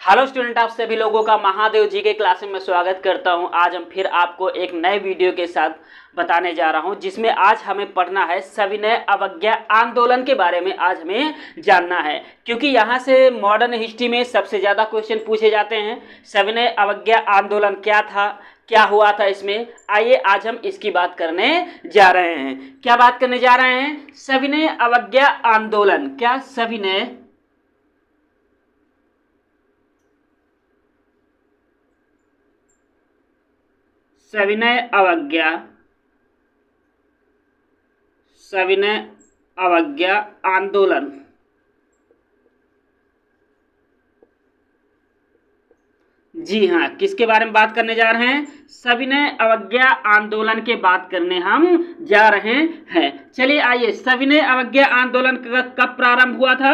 Hello student, आप सभी लोगों का महादेव जी के क्लास में स्वागत करता हूं। आज हम फिर आपको एक नए वीडियो के साथ बताने जा रहा हूं, जिसमें आज हमें पढ़ना है सविनय अवज्ञा आंदोलन के बारे में। आज हमें जानना है, क्योंकि यहां से मॉडर्न हिस्ट्री में सबसे ज़्यादा क्वेश्चन पूछे जाते हैं। सविनय अवज्ञा आंदोलन क्या था, क्या हुआ था इसमें। आइए आज हम इसकी बात करने जा रहे हैं। क्या बात करने जा रहे हैं? सविनय अवज्ञा आंदोलन। क्या? सविनय अवज्ञा आंदोलन। जी हाँ, किसके बारे में बात करने जा रहे हैं? सविनय अवज्ञा आंदोलन के बात करने हम जा रहे हैं। चलिए आइए, सविनय अवज्ञा आंदोलन कब प्रारंभ हुआ था?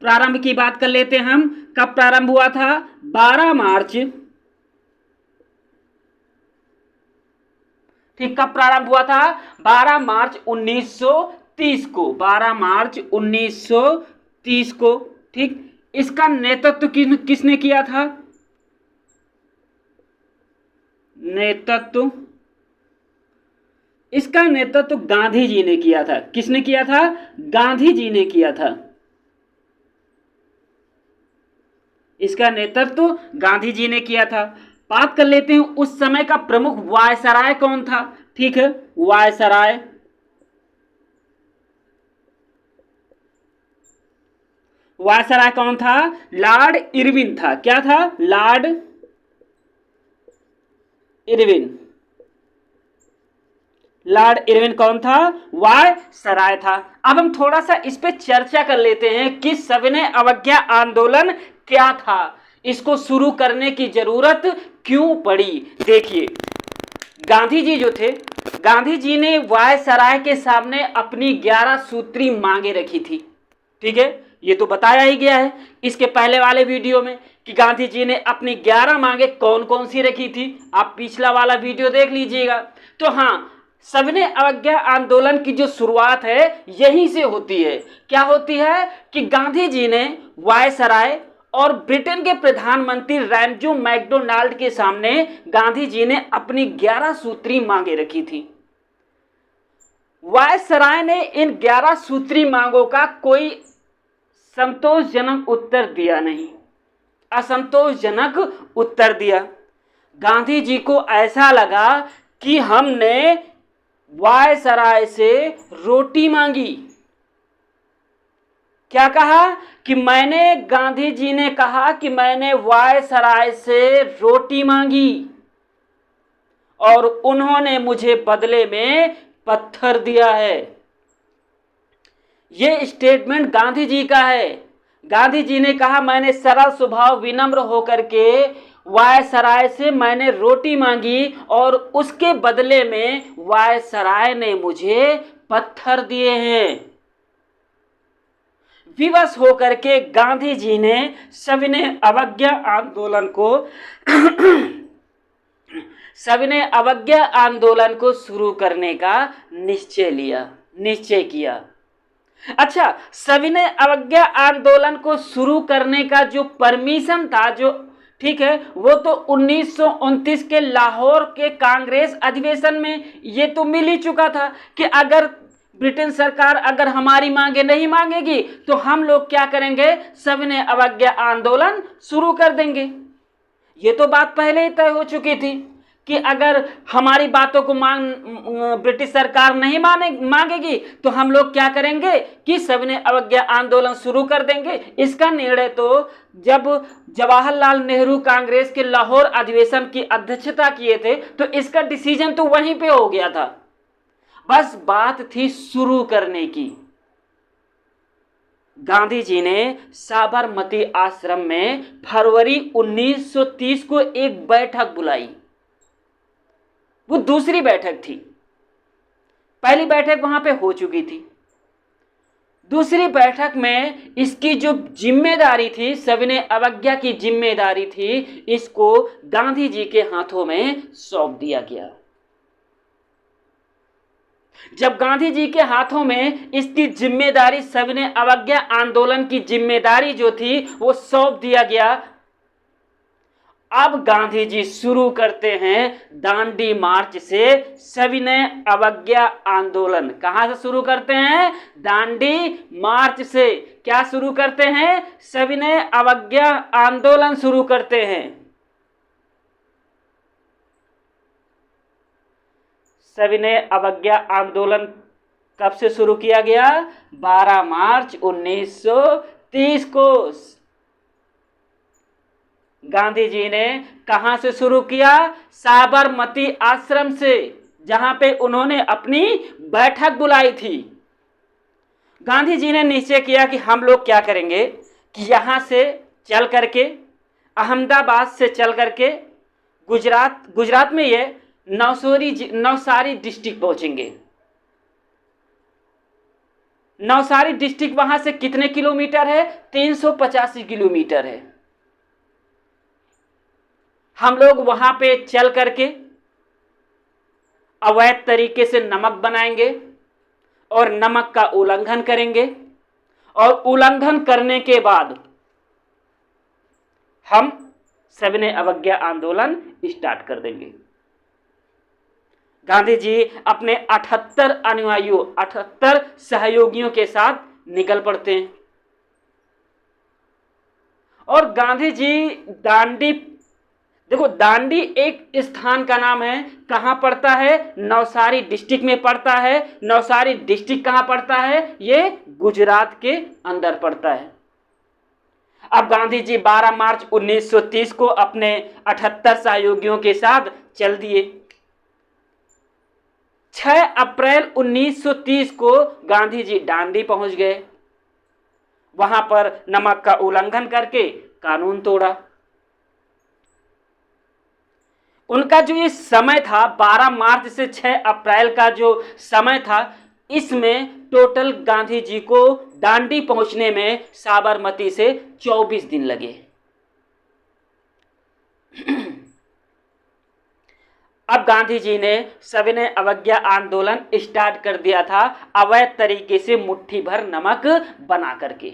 प्रारंभ की बात कर लेते हैं हम। कब प्रारंभ हुआ था? 12 मार्च। ठीक, कब प्रारंभ हुआ था? 12 मार्च 1930 को। 12 मार्च 1930 को। ठीक, इसका नेतृत्व किसने किया था? इसका नेतृत्व गांधी जी ने किया था। किसने किया था? गांधी जी ने किया था। इसका नेतृत्व गांधी जी ने किया था। बात कर लेते हैं उस समय का प्रमुख वायसराय कौन था। ठीक है, वायसराय कौन था? लॉर्ड इरविन था। क्या था? लॉर्ड इरविन कौन था? वायसराय था। अब हम थोड़ा सा इस पे चर्चा कर लेते हैं कि सविनय अवज्ञा आंदोलन क्या था, इसको शुरू करने की जरूरत क्यों पड़ी। देखिए, गांधी जी जो थे, गांधी जी ने वायसराय के सामने अपनी 11 सूत्री मांगे रखी थी। ठीक है, ये तो बताया ही गया है इसके पहले वाले वीडियो में कि गांधी जी ने अपनी 11 मांगे कौन कौन सी रखी थी। आप पिछला वाला वीडियो देख लीजिएगा। तो हाँ, सविनय अवज्ञा आंदोलन की जो शुरुआत है यहीं से होती है। क्या होती है कि गांधी जी ने वायसराय और ब्रिटेन के प्रधानमंत्री रैमजो मैकडोनाल्ड के सामने गांधी जी ने अपनी 11 सूत्री मांगे रखी थी। वायसराय ने इन 11 सूत्री मांगों का कोई संतोषजनक उत्तर दिया नहीं, असंतोषजनक उत्तर दिया। गांधी जी को ऐसा लगा कि हमने वायसराय से रोटी मांगी। क्या कहा? कि गांधी जी ने कहा कि मैंने वायसराय से रोटी मांगी और उन्होंने मुझे बदले में पत्थर दिया है। ये स्टेटमेंट गांधी जी का है। गांधी जी ने कहा, मैंने सरल स्वभाव विनम्र होकर के वायसराय से मैंने रोटी मांगी और उसके बदले में वायसराय ने मुझे पत्थर दिए हैं। विवश होकर के गांधी जी ने सविनय अवज्ञा आंदोलन को शुरू करने का निश्चय किया। अच्छा, सविनय अवज्ञा आंदोलन को शुरू करने का जो परमिशन था, जो ठीक है, वो तो 1929 के लाहौर के कांग्रेस अधिवेशन में ये तो मिल ही चुका था कि अगर ब्रिटेन सरकार अगर हमारी मांगे नहीं मांगेगी तो हम लोग क्या करेंगे? सविनय अवज्ञा आंदोलन शुरू कर देंगे। ये तो बात पहले ही तय हो चुकी थी कि अगर हमारी बातों को ब्रिटिश सरकार नहीं मांगेगी तो हम लोग क्या करेंगे कि सविनय अवज्ञा आंदोलन शुरू कर देंगे। इसका निर्णय तो जब जवाहरलाल नेहरू कांग्रेस के लाहौर अधिवेशन की अध्यक्षता किए थे तो इसका डिसीजन तो वहीं पे हो गया था। बस बात थी शुरू करने की। गांधी जी ने साबरमती आश्रम में फरवरी 1930 को एक बैठक बुलाई। वो दूसरी बैठक थी, पहली बैठक वहां पे हो चुकी थी। दूसरी बैठक में इसकी जो जिम्मेदारी थी, सविनय अवज्ञा की जिम्मेदारी थी, इसको गांधी जी के हाथों में सौंप दिया गया। जब गांधी जी के हाथों में इसकी जिम्मेदारी, सविनय अवज्ञा आंदोलन की जिम्मेदारी जो थी वो सौंप दिया गया, अब गांधी जी शुरू करते हैं दांडी मार्च से सविनय अवज्ञा आंदोलन। कहां से शुरू करते हैं? दांडी मार्च से। क्या शुरू करते हैं? सविनय अवज्ञा आंदोलन शुरू करते हैं। सविनय अवज्ञा आंदोलन कब से शुरू किया गया? 12 मार्च 1930 को गांधी जी ने कहां से शुरू किया? साबरमती आश्रम से, जहां पे उन्होंने अपनी बैठक बुलाई थी। गांधी जी ने निश्चय किया कि हम लोग क्या करेंगे कि यहां से चल करके, अहमदाबाद से चल करके गुजरात में ये नवसारी डिस्ट्रिक्ट पहुंचेंगे। नवसारी डिस्ट्रिक्ट वहां से कितने किलोमीटर है? 385 किलोमीटर है। हम लोग वहां पे चल करके अवैध तरीके से नमक बनाएंगे और नमक का उल्लंघन करेंगे, और उल्लंघन करने के बाद हम सविनय अवज्ञा आंदोलन स्टार्ट कर देंगे। गांधी जी अपने 78 अनुयायियों, 78 सहयोगियों के साथ निकल पड़ते हैं और गांधी जी दांडी, देखो दांडी एक स्थान का नाम है, कहां पड़ता है? नवसारी डिस्ट्रिक्ट में पड़ता है। नवसारी डिस्ट्रिक्ट कहां पड़ता है? ये गुजरात के अंदर पड़ता है। अब गांधी जी 12 मार्च 1930 को अपने 78 सहयोगियों के साथ चल दिए। 6 अप्रैल 1930 को गांधी जी दांडी पहुंच गए। वहां पर नमक का उल्लंघन करके कानून तोड़ा। उनका जो ये समय था 12 मार्च से 6 अप्रैल का जो समय था, इसमें टोटल गांधी जी को दांडी पहुंचने में साबरमती से 24 दिन लगे। अब गांधी जी ने सविनय अवज्ञा आंदोलन स्टार्ट कर दिया था, अवैध तरीके से मुट्ठी भर नमक बना करके।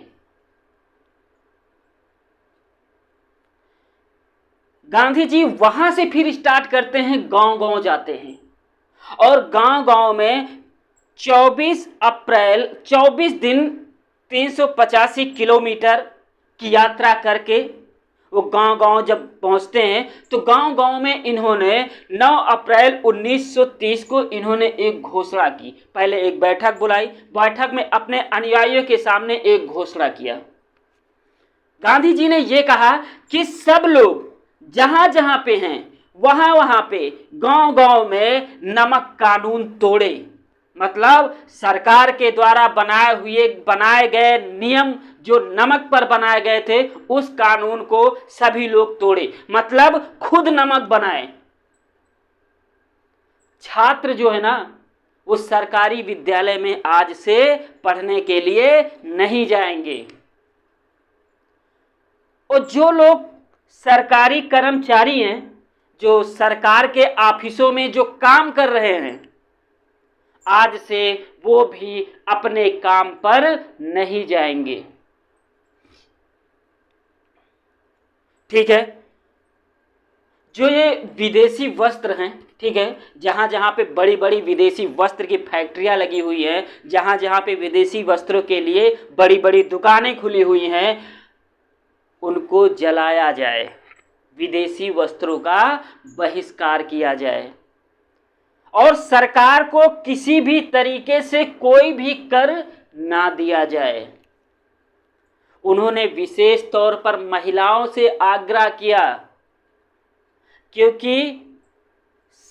गांधी जी वहां से फिर स्टार्ट करते हैं, गांव-गांव जाते हैं और गांव-गांव में 24 अप्रैल 24 दिन 385 किलोमीटर की यात्रा करके वो गांव-गांव जब पहुंचते हैं तो गांव-गांव में इन्होंने 9 अप्रैल 1930 को इन्होंने एक घोषणा की। पहले एक बैठक बुलाई, बैठक में अपने अनुयायियों के सामने एक घोषणा किया। गांधी जी ने ये कहा कि सब लोग जहां जहां पे हैं वहां वहां पे गांव-गांव में नमक कानून तोड़े, मतलब सरकार के द्वारा बनाए गए नियम जो नमक पर बनाए गए थे उस कानून को सभी लोग तोड़े, मतलब खुद नमक बनाए। छात्र जो है ना वो सरकारी विद्यालय में आज से पढ़ने के लिए नहीं जाएंगे, और जो लोग सरकारी कर्मचारी हैं, जो सरकार के ऑफिसों में जो काम कर रहे हैं, आज से वो भी अपने काम पर नहीं जाएंगे। ठीक है, जो ये विदेशी वस्त्र हैं, ठीक है, जहां जहां पे बड़ी बड़ी विदेशी वस्त्र की फैक्ट्रियां लगी हुई हैं, जहां जहां पे विदेशी वस्त्रों के लिए बड़ी बड़ी दुकानें खुली हुई हैं, उनको जलाया जाए, विदेशी वस्त्रों का बहिष्कार किया जाए और सरकार को किसी भी तरीके से कोई भी कर ना दिया जाए। उन्होंने विशेष तौर पर महिलाओं से आग्रह किया, क्योंकि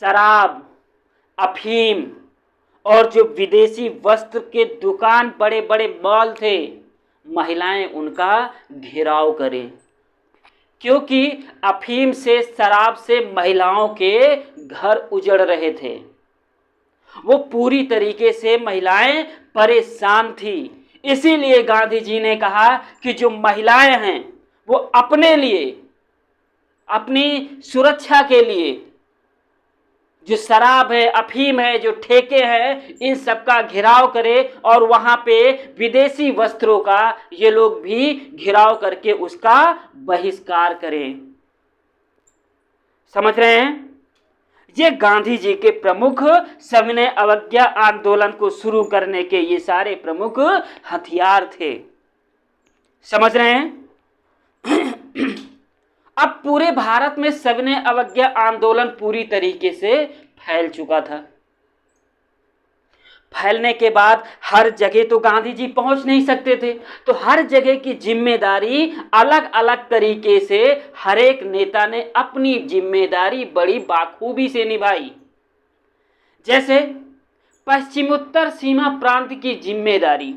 शराब, अफीम और जो विदेशी वस्त्र के दुकान, बड़े बड़े मॉल थे, महिलाएं उनका घेराव करें, क्योंकि अफीम से, शराब से महिलाओं के घर उजड़ रहे थे। वो पूरी तरीके से महिलाएं परेशान थी। इसीलिए गांधी जी ने कहा कि जो महिलाएं हैं वो अपने लिए, अपनी सुरक्षा के लिए जो शराब है, अफीम है, जो ठेके हैं, इन सब का घेराव करे और वहां पे विदेशी वस्त्रों का ये लोग भी घेराव करके उसका बहिष्कार करें। समझ रहे हैं? ये गांधी जी के प्रमुख सविनय अवज्ञा आंदोलन को शुरू करने के ये सारे प्रमुख हथियार थे। समझ रहे हैं? अब पूरे भारत में सविनय अवज्ञा आंदोलन पूरी तरीके से फैल चुका था। फैलने के बाद हर जगह तो गांधी जी पहुंच नहीं सकते थे, तो हर जगह की जिम्मेदारी अलग अलग तरीके से हर एक नेता ने अपनी जिम्मेदारी बड़ी बाखूबी से निभाई। जैसे पश्चिमोत्तर सीमा प्रांत की जिम्मेदारी,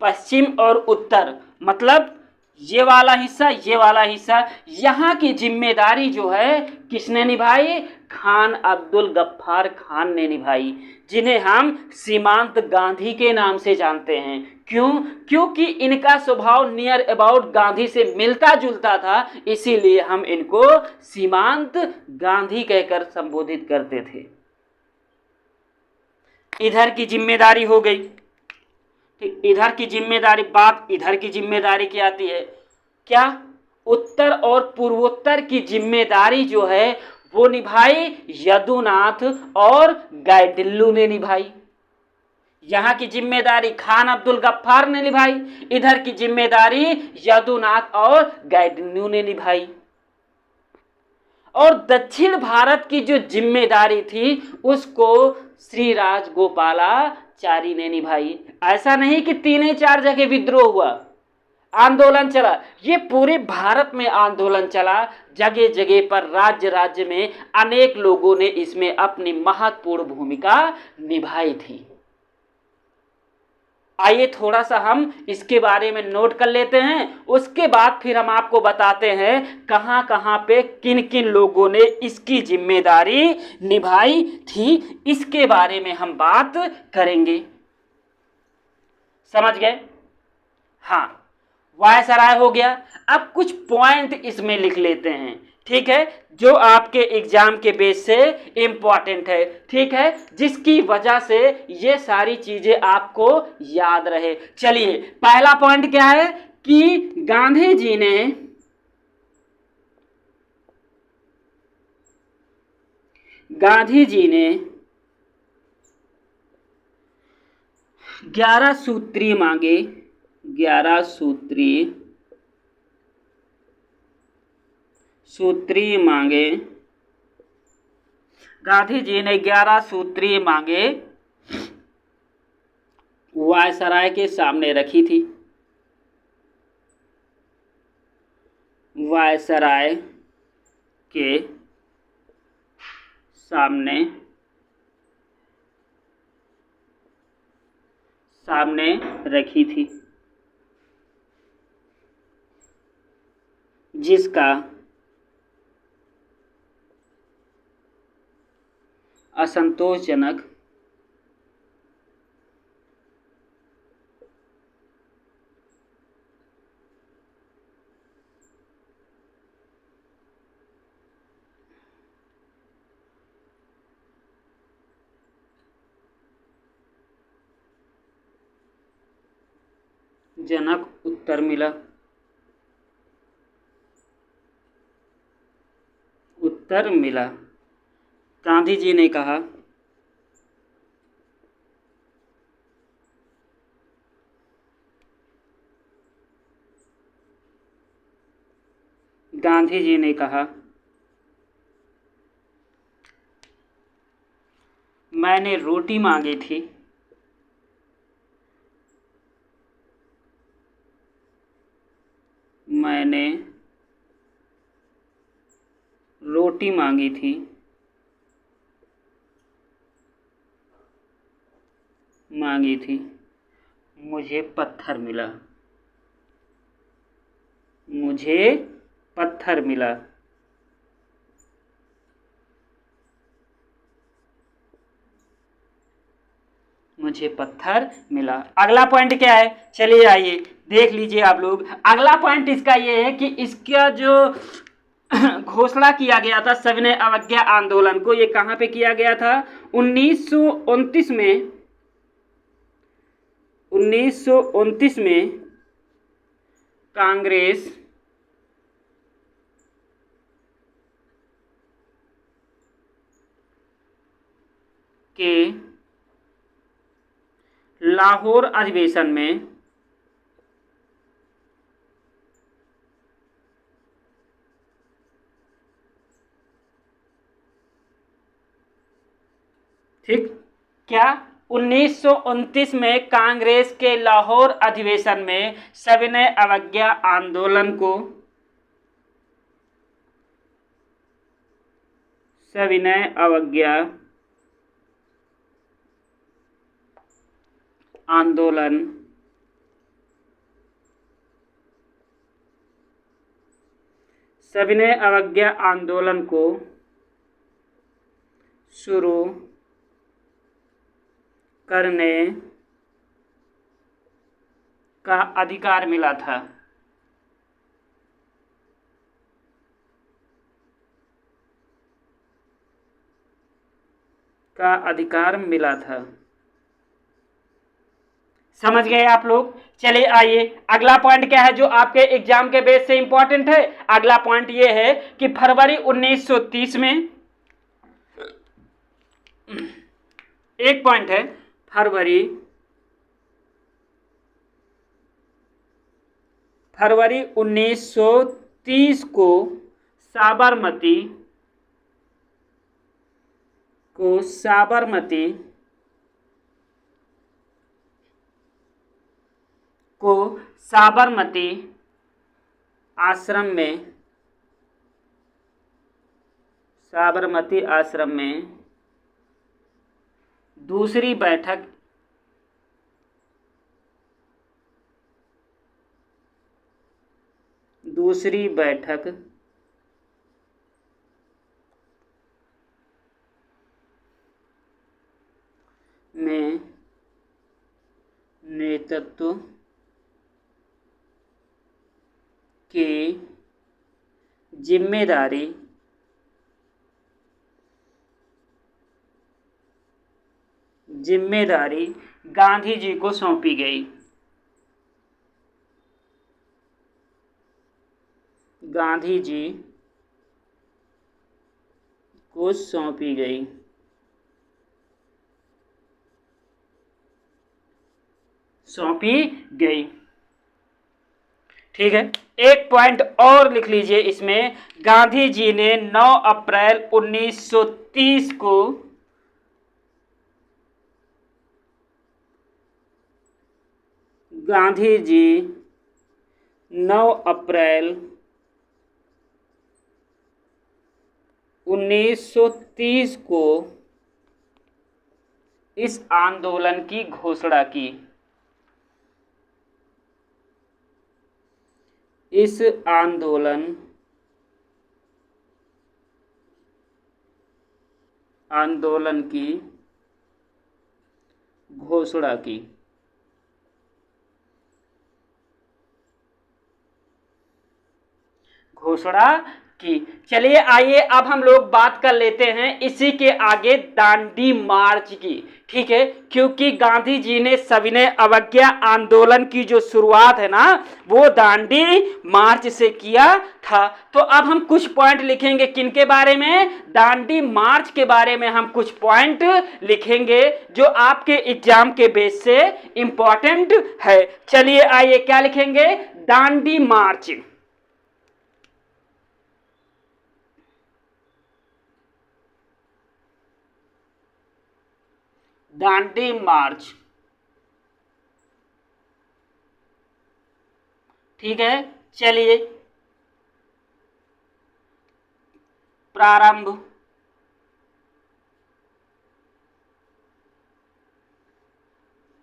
पश्चिम और उत्तर मतलब ये वाला हिस्सा, यहाँ की जिम्मेदारी जो है किसने निभाई? खान अब्दुल गफ्फार खान ने निभाई, जिन्हें हम सीमांत गांधी के नाम से जानते हैं। क्यों? क्योंकि इनका स्वभाव नियर अबाउट गांधी से मिलता जुलता था, इसीलिए हम इनको सीमांत गांधी कहकर संबोधित करते थे। इधर की जिम्मेदारी हो गई, इधर की जिम्मेदारी, बात इधर की जिम्मेदारी की आती है। क्या? उत्तर और पूर्वोत्तर की जिम्मेदारी जो है वो निभाई यदुनाथ और गाइडिल्लू ने निभाई। यहाँ की जिम्मेदारी खान अब्दुल गफ्फार ने निभाई, इधर की जिम्मेदारी यदुनाथ और गाइडिल्लू ने निभाई। और दक्षिण भारत की जो जिम्मेदारी थी उसको श्री राजगोपालाचारी ने निभाई। ऐसा नहीं कि 3-4 जगह विद्रोह हुआ, आंदोलन चला, ये पूरे भारत में आंदोलन चला। जगह जगह पर राज्य राज्य में अनेक लोगों ने इसमें अपनी महत्वपूर्ण भूमिका निभाई थी। आइए थोड़ा सा हम इसके बारे में नोट कर लेते हैं, उसके बाद फिर हम आपको बताते हैं कहाँ कहाँ पे किन किन लोगों ने इसकी जिम्मेदारी निभाई थी, इसके बारे में हम बात करेंगे। समझ गए? हाँ, वायसराय हो गया। अब कुछ पॉइंट इसमें लिख लेते हैं, ठीक है, जो आपके एग्जाम के बेस से इंपॉर्टेंट है, ठीक है, जिसकी वजह से ये सारी चीजें आपको याद रहे। चलिए, पहला पॉइंट क्या है कि गांधी जी ने 11 सूत्री मांगे, 11 सूत्री मांगे। गांधी जी ने 11 सूत्री मांगे वायसराय के सामने रखी थी। वायसराय के सामने रखी थी, जिसका असंतोषजनक उत्तर मिला। गांधी जी ने कहा मैंने रोटी मांगी थी, मैंने रोटी मांगी थी, मुझे पत्थर मिला, मुझे पत्थर मिला। अगला पॉइंट क्या है? चलिए आइए देख लीजिए आप लोग। अगला पॉइंट इसका ये है कि इसका जो घोषणा किया गया था सविनय अवज्ञा आंदोलन को, ये कहाँ पे किया गया था? 1929 में, 1929 में कांग्रेस के लाहौर अधिवेशन में ठीक क्या 1929 में कांग्रेस के लाहौर अधिवेशन में सविनय अवज्ञा आंदोलन को, सविनय अवज्ञा आंदोलन सविनय अवज्ञा आंदोलन को शुरू करने का अधिकार मिला था। का अधिकार मिला था। समझ गए आप लोग? चलिए आइए, अगला पॉइंट क्या है जो आपके एग्जाम के बेस से इंपॉर्टेंट है? अगला पॉइंट ये है कि फरवरी 1930 में, एक पॉइंट है, फरवरी 1930 को साबरमती साबरमती आश्रम में दूसरी बैठक में नेतृत्व की जिम्मेदारी गांधी जी को सौंपी गई। गांधी जी को सौंपी गई। ठीक है, एक पॉइंट और लिख लीजिए इसमें, गांधी जी ने 9 अप्रैल 1930 को गांधी जी 9 अप्रैल 1930 को इस आंदोलन की घोषणा की। इस आंदोलन की घोषणा की। चलिए आइए अब हम लोग बात कर लेते हैं इसी के आगे दांडी मार्च की। ठीक है, क्योंकि गांधी जी ने सविनय अवज्ञा आंदोलन की जो शुरुआत है ना, वो दांडी मार्च से किया था। तो अब हम कुछ पॉइंट लिखेंगे किनके बारे में? दांडी मार्च के बारे में हम कुछ पॉइंट लिखेंगे जो आपके एग्जाम के बेस से इंपॉर्टेंट है। चलिए आइए, क्या लिखेंगे? दांडी मार्च। दांडी मार्च, ठीक है। चलिए, प्रारंभ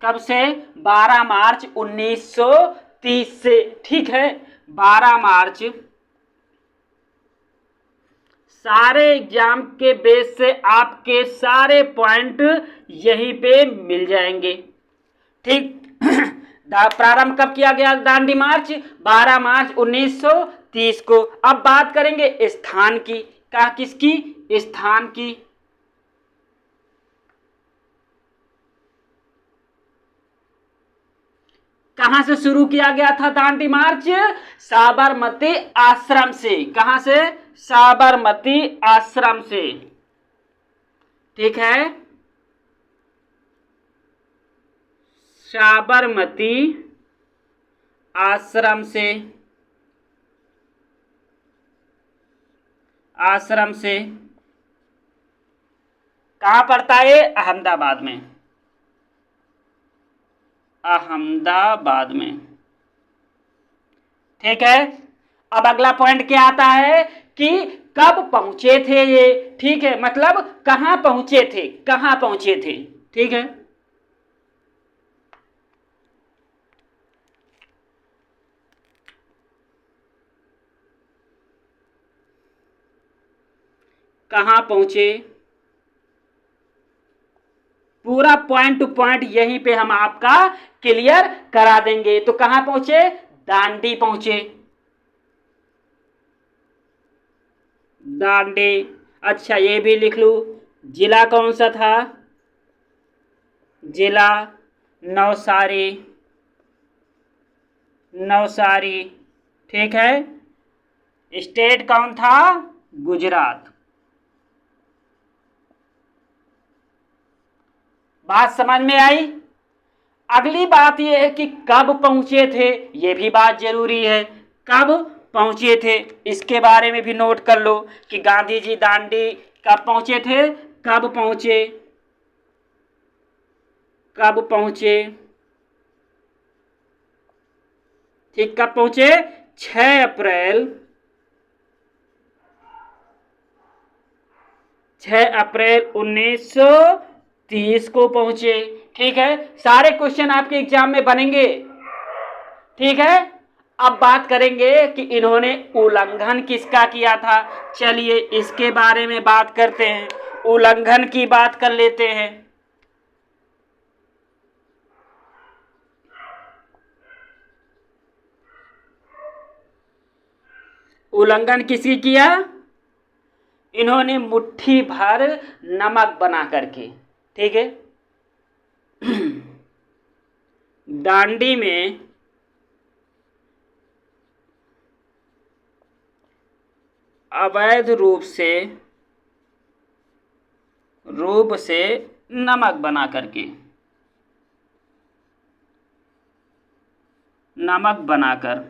कब से? 12 मार्च 1930 से। ठीक है, 12 मार्च। सारे एग्जाम के बेस से आपके सारे पॉइंट यहीं पे मिल जाएंगे। ठीक, प्रारंभ कब किया गया दांडी मार्च? 12 मार्च 1930 को। अब बात करेंगे स्थान की, कहा किसकी, स्थान की। कहां से शुरू किया गया था दांडी मार्च, साबरमती आश्रम से। कहां से, साबरमती आश्रम से, ठीक है, साबरमती आश्रम से, आश्रम से। कहां पड़ता है, अहमदाबाद में, अहमदाबाद में, ठीक है। अब अगला पॉइंट क्या आता है कि कब पहुंचे थे ये, ठीक है, मतलब कहां पहुंचे थे, कहां पहुंचे थे, ठीक है। कहां पहुंचे, पूरा पॉइंट टू पॉइंट यहीं पे हम आपका क्लियर करा देंगे। तो कहां पहुंचे, दांडी पहुंचे, दांडी। अच्छा ये भी लिख लूं, जिला कौन सा था, जिला नवसारी, नवसारी, ठीक है। स्टेट कौन था, गुजरात। बात समझ में आई। अगली बात यह है कि कब पहुंचे थे, यह भी बात जरूरी है, कब पहुंचे थे इसके बारे में भी नोट कर लो कि गांधी जी दांडी कब पहुंचे थे, कब पहुंचे, कब पहुंचे, ठीक, कब पहुंचे, 6 अप्रैल, 6 अप्रैल 1930 को पहुंचे, ठीक है। सारे क्वेश्चन आपके एग्जाम में बनेंगे, ठीक है। अब बात करेंगे कि इन्होंने उल्लंघन किसका किया था। चलिए इसके बारे में बात करते हैं, उल्लंघन की बात कर लेते हैं। उल्लंघन किसकी किया, इन्होंने मुट्ठी भर नमक बना करके, ठीक है, दांडी में अवैध रूप से नमक बना करके, नमक बनाकर,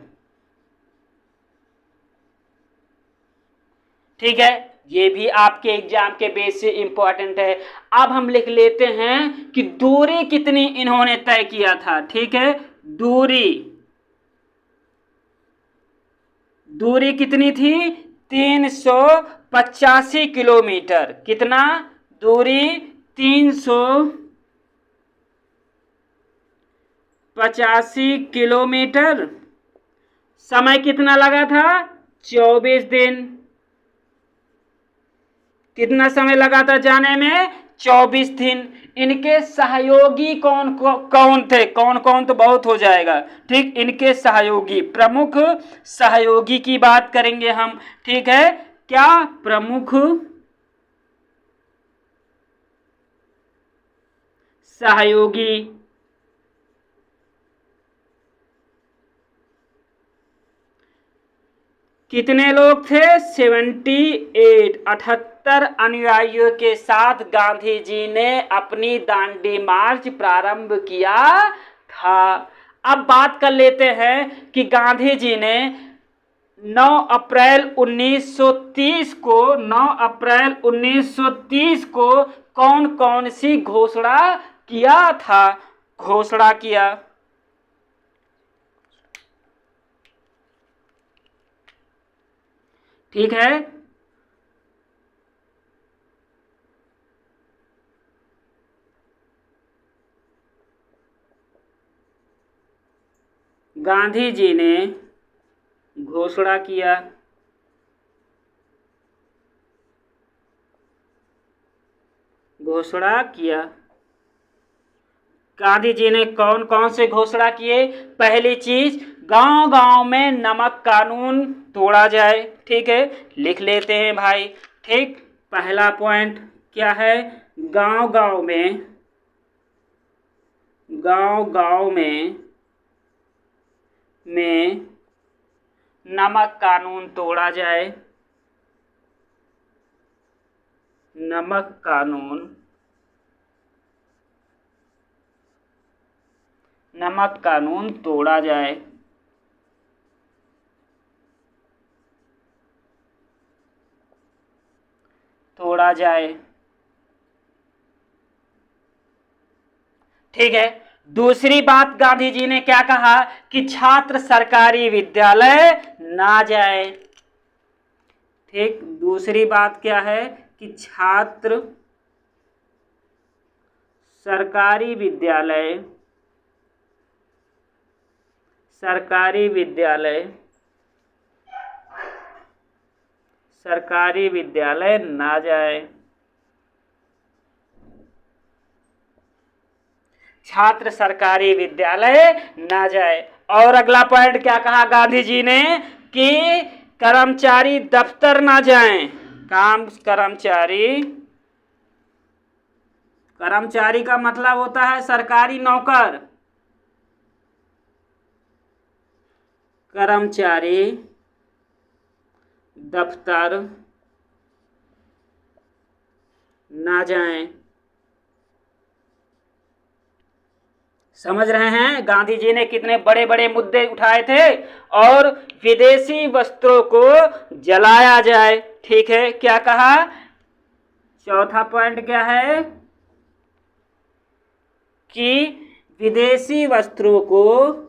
ठीक है। ये भी आपके एग्जाम के बेस से इंपॉर्टेंट है। अब हम लिख लेते हैं कि दूरी कितनी इन्होंने तय किया था, ठीक है। दूरी, दूरी कितनी थी, 385 किलोमीटर। कितना, दूरी 385 किलोमीटर। समय कितना लगा था, 24 दिन। कितना समय लगा था जाने में, 24 दिन। इनके सहयोगी कौन थे, कौन कौन तो बहुत हो जाएगा, ठीक। इनके सहयोगी, प्रमुख सहयोगी की बात करेंगे हम, ठीक है। क्या, प्रमुख सहयोगी, कितने लोग थे, 78, 78 अनुयायियों के साथ गांधी जी ने अपनी दांडी मार्च प्रारंभ किया था। अब बात कर लेते हैं कि गांधी जी ने 9 अप्रैल 1930 को, 9 अप्रैल 1930 को कौन कौन सी घोषणा किया था, घोषणा किया, ठीक है। गांधी जी ने घोषणा किया, घोषणा किया, गांधी जी ने कौन कौन से घोषणा किए? पहली चीज, गांव गांव में नमक कानून तोड़ा जाए। ठीक है, लिख लेते हैं भाई। ठीक, पहला पॉइंट क्या है? गांव गांव में नमक कानून तोड़ा जाए। नमक कानून तोड़ा जाए। ठीक है। दूसरी बात गांधी जी ने क्या कहा कि छात्र सरकारी विद्यालय ना जाए। ठीक, दूसरी बात क्या है कि छात्र सरकारी विद्यालय ना जाए। छात्र सरकारी विद्यालय ना जाए। और अगला पॉइंट क्या कहा गांधी जी ने कि कर्मचारी दफ्तर ना जाएं। कर्मचारी का मतलब होता है सरकारी नौकर। कर्मचारी दफ्तर ना जाएं। समझ रहे हैं गांधी जी ने कितने बड़े बड़े मुद्दे उठाए थे? और विदेशी वस्त्रों को जलाया जाए। ठीक है, क्या कहा? चौथा पॉइंट क्या है कि विदेशी वस्त्रों को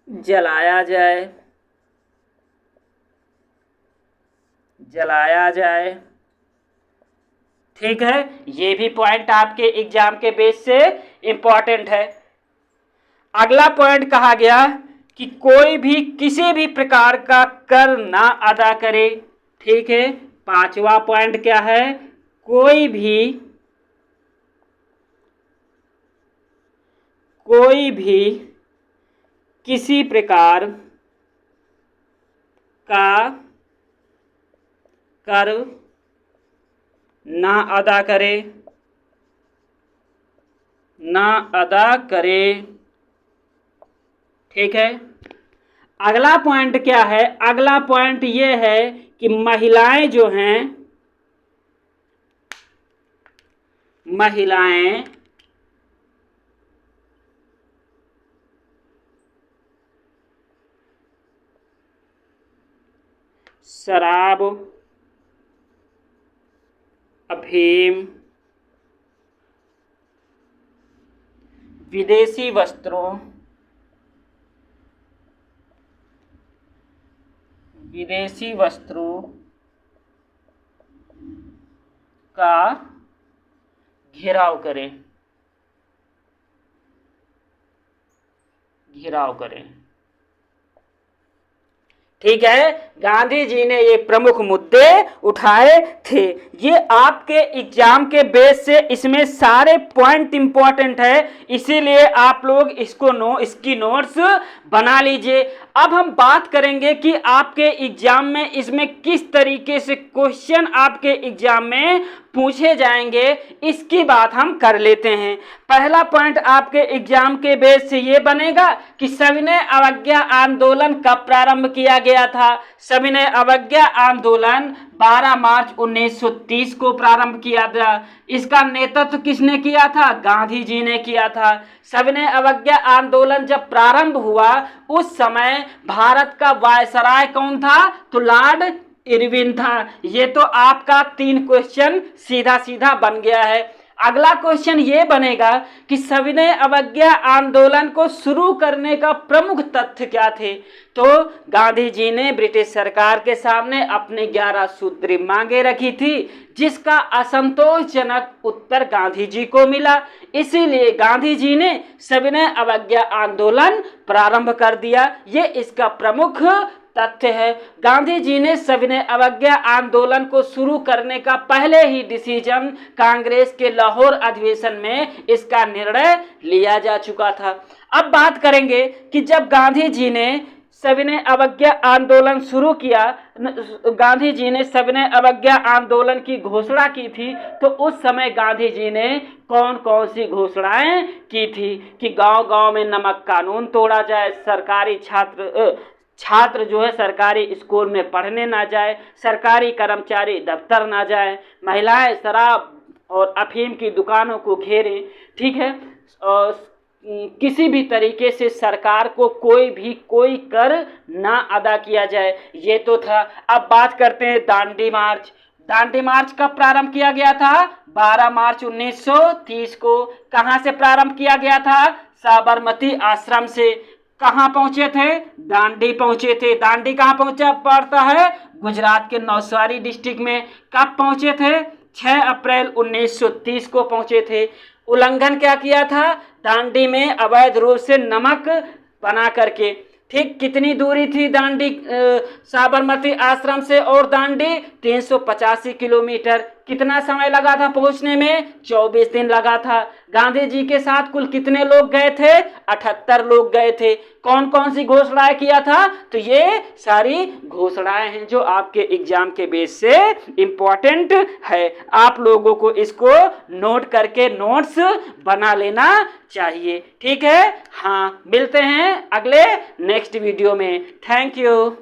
जलाया जाए। ठीक है, ये भी पॉइंट आपके एग्जाम के बेस से इंपॉर्टेंट है। अगला पॉइंट कहा गया कि कोई भी किसी भी प्रकार का कर ना अदा करे। ठीक है, पांचवा पॉइंट क्या है? कोई भी किसी प्रकार का कर ना अदा करे। ठीक है, अगला पॉइंट क्या है? अगला पॉइंट ये है कि महिलाएं जो हैं, शराब, अफीम, विदेशी वस्त्रों का घेराव करें। ठीक है, गांधी जी ने ये प्रमुख मुद्दे उठाए थे। ये आपके एग्जाम के बेस से इसमें सारे पॉइंट इंपॉर्टेंट है, इसीलिए आप लोग इसकी नोट्स बना लीजिए। अब हम बात करेंगे कि आपके एग्जाम में इसमें किस तरीके से क्वेश्चन आपके एग्जाम में पूछे जाएंगे, इसकी बात हम कर लेते हैं। पहला पॉइंट आपके एग्जाम के बेस से ये बनेगा कि सविनय अवज्ञा आंदोलन कब प्रारंभ किया गया था? सविनय अवज्ञा आंदोलन 12 मार्च 1930 को प्रारंभ किया था। इसका नेतृत्व किसने किया था? गांधी जी ने किया था। सविनय अवज्ञा आंदोलन जब प्रारंभ हुआ उस समय भारत का वायसराय कौन था? तो लॉर्ड इरविन था। ये तो आपका 3 क्वेश्चन सीधा सीधा बन गया है। अगला क्वेश्चन ये बनेगा कि सविनय अवज्ञा आंदोलन को शुरू करने का प्रमुख तथ्य क्या थे? तो गांधी जी ने ब्रिटिश सरकार के सामने अपने 11 सूत्री मांगे रखी थी, जिसका असंतोषजनक उत्तर गांधी जी को मिला। इसीलिए गांधी जी ने सविनय अवज्ञा आंदोलन प्रारंभ कर दिया। ये इसका प्रमुख तथ्य है। गांधी जी ने सविनय अवज्ञा आंदोलन को शुरू करने का पहले ही डिसीजन कांग्रेस के लाहौर अधिवेशन में इसका निर्णय लिया जा चुका था। अब बात करेंगे कि जब गांधी जी ने सविनय अवज्ञा आंदोलन शुरू किया, गांधी जी ने सविनय अवज्ञा आंदोलन की घोषणा की थी, तो उस समय गांधी जी ने कौन कौन सी घोषणाएं की थी कि गांव-गांव में नमक कानून तोड़ा जाए, सरकारी छात्र जो है सरकारी स्कूल में पढ़ने ना जाए, सरकारी कर्मचारी दफ्तर ना जाए, महिलाएं शराब और अफीम की दुकानों को घेरें, ठीक है, और किसी भी तरीके से सरकार को कोई कर ना अदा किया जाए, ये तो था। अब बात करते हैं दांडी मार्च। दांडी मार्च कब प्रारंभ किया गया था? 12 मार्च 1930 को। कहाँ से प्रारंभ किया गया था? साबरमती आश्रम से। कहाँ पहुंचे थे? दांडी पहुंचे थे। दांडी कहाँ पहुंचा पड़ता है? गुजरात के नवसारी डिस्ट्रिक्ट में। कब पहुंचे थे? 6 अप्रैल 1930 को पहुंचे थे। उल्लंघन क्या किया था? दांडी में अवैध रूप से नमक बना करके। ठीक, कितनी दूरी थी दांडी साबरमती आश्रम से और दांडी? 385 किलोमीटर। कितना समय लगा था पहुंचने में? 24 दिन लगा था। गांधी जी के साथ कुल कितने लोग गए थे? 78 लोग गए थे। कौन कौन सी घोषणाएं किया था? तो ये सारी घोषणाएं हैं जो आपके एग्जाम के बेस से इम्पोर्टेंट है। आप लोगों को इसको नोट करके नोट्स बना लेना चाहिए, ठीक है। हाँ, मिलते हैं अगले नेक्स्ट वीडियो में। Thank you.